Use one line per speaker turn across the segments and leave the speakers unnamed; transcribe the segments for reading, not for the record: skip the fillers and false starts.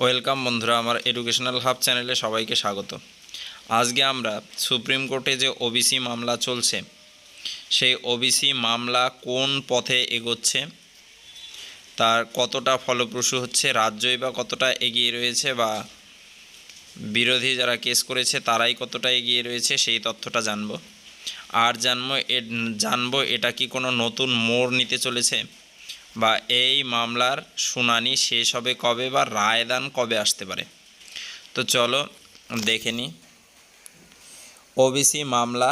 Welcome বন্ধুরা, আমার educational hub চ্যানেলে সবাইকে স্বাগত। আজকে আমরা সুপ্রিম কোর্টে যে ওবিসি মামলা চলছে, সেই ওবিসি মামলা কোন পথে এগোচ্ছে, তার কতটা ফলপ্রসূ হচ্ছে, রাজ্যই বা কতটা এগিয়ে রয়েছে, বা বিরোধী যারা কেস করেছে তারাই কতটা এগিয়ে রয়েছে, সেই তথ্যটা জানব। আর জানবো এটা কি কোনো নতুন মোড় নিতে চলেছে, বা এই মামলার শুনানি শেষ হবে কবে, বা রায়দান কবে আসতে পারে। তো চলো দেখে নিই। ওবিসি মামলা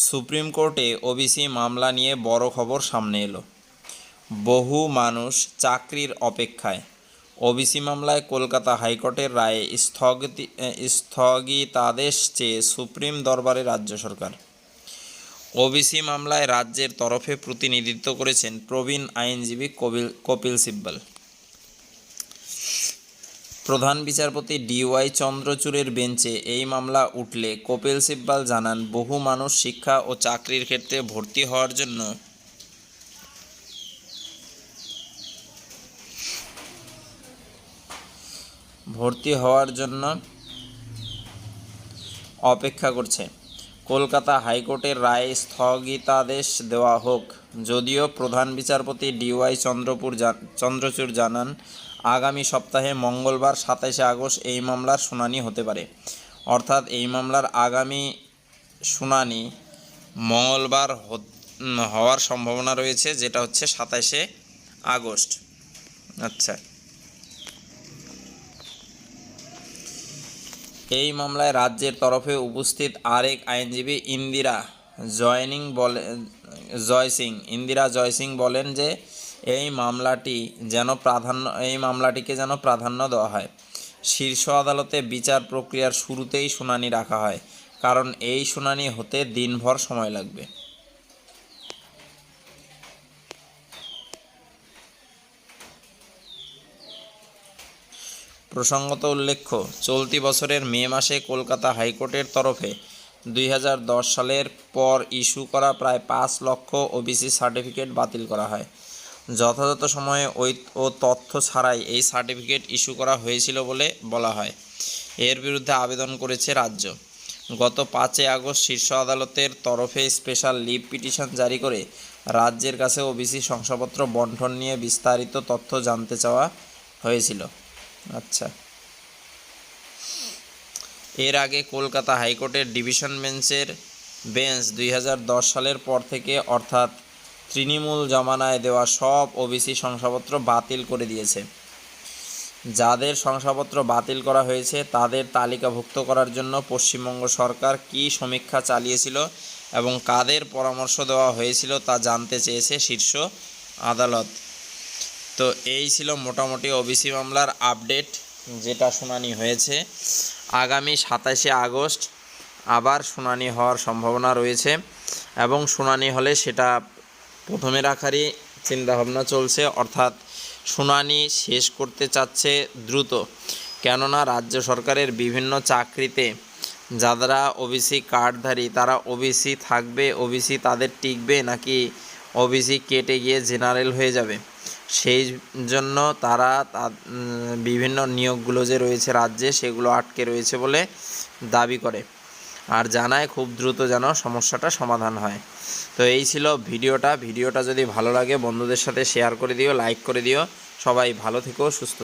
সুপ্রিম কোর্টে ওবিসি মামলা নিয়ে বড় খবর সামনে এলো। বহু মানুষ চাকরির অপেক্ষায়। ওবিসি মামলায় কলকাতা হাইকোর্টের রায়ে স্থগিতাদেশ চেয়ে সুপ্রিম দরবারে রাজ্য সরকার। ওবিসি মামলায় রাজ্যের তরফে প্রতিনিধিত্ব করেছেন প্রবীণ আইনজীবী কপিল সিব্বল। প্রধান বিচারপতি DY চন্দ্রচূড়ের বেঞ্চে এই মামলা উঠলে কপিল সিব্বল জানান, বহু মানুষ শিক্ষা ও চাকরির ক্ষেত্রে ভর্তি হওয়ার জন্য অপেক্ষা করছে। কলকাতা হাইকোর্টের রায়ে স্থগিতাদেশ দেওয়া হোক। যদিও প্রধান বিচারপতি DY চন্দ্রচূড় জানান, আগামী সপ্তাহে মঙ্গলবার 27শে আগস্ট এই মামলার শুনানি হতে পারে। অর্থাৎ এই মামলার আগামী শুনানি মঙ্গলবার হওয়ার সম্ভাবনা রয়েছে, যেটা হচ্ছে 27শে আগস্ট। আচ্ছা, এই মামলায় রাজ্যের তরফে উপস্থিত আরেক আইনজীবী ইন্দিরা জয়সিং বলেন যে এই মামলাটিকে যেন প্রাধান্য দেওয়া হয়। শীর্ষ আদালতে বিচার প্রক্রিয়ার শুরুতেই শুনানি রাখা হয়, কারণ এই শুনানি হতে দিনভর সময় লাগবে। প্রসঙ্গত উল্লেখ্য, চলতি বছরের মে মাসে কলকাতা হাইকোর্টের তরফে 2010 সালের পর ইস্যু করা প্রায় 5 লক্ষ ওবিসি সার্টিফিকেট বাতিল করা হয়। যথাযথ সময়ে ও তথ্য ছাড়াই এই সার্টিফিকেট ইস্যু করা হয়েছিল বলে বলা হয়। এর বিরুদ্ধে আবেদন করেছে রাজ্য। গত 5 আগস্ট শীর্ষ আদালতের তরফে স্পেশাল লিভ পিটিশন জারি করে রাজ্যের কাছে ওবিসি শংসাপত্র বণ্টন নিয়ে বিস্তারিত তথ্য জানতে চাওয়া হয়েছিল। আচ্ছা, এর আগে কলকাতা হাইকোর্টের ডিভিশন বেঞ্চ 2010 সালের পর থেকে, অর্থাৎ তৃণমূল জমানায় দেওয়া সব ওবিসি শংসাপত্র বাতিল করে দিয়েছে। যাদের শংসাপত্র বাতিল করা হয়েছে তাদের তালিকাভুক্ত করার জন্য পশ্চিমবঙ্গ সরকার কী সমীক্ষা চালিয়েছিল এবং কাদের পরামর্শ দেওয়া হয়েছিল তা জানতে চেয়েছে শীর্ষ আদালত। তো এই ছিল মোটামুটি ওবিসি মামলার আপডেট, যেটা শুনানি হয়েছে। আগামী 27শে আগস্ট আবার শুনানি হওয়ার সম্ভাবনা রয়েছে, এবং শুনানি হলে সেটা প্রথমে রাখারই চিন্তাভাবনা চলছে, অর্থাৎ শুনানি শেষ করতে চাচ্ছে দ্রুত। কেননা রাজ্য সরকারের বিভিন্ন চাকরিতে যারা ওবিসি কার্ডধারী তারা ওবিসি থাকবে, ওবিসি তাদের টিকবে, নাকি ওবিসি কেটে গিয়ে জেনারেল হয়ে যাবে, সেই জন্য তারা বিভিন্ন নিয়োগগুলো যে রয়েছে রাজ্যে সেগুলো আটকে রয়েছে বলে দাবি করে, আর জানায় খুব দ্রুত যেন সমস্যাটা সমাধান হয়। তো এই ছিল ভিডিওটা যদি ভালো লাগে বন্ধুদের সাথে শেয়ার করে দিও, লাইক করে দিও। সবাই ভালো থেকো, সুস্থ।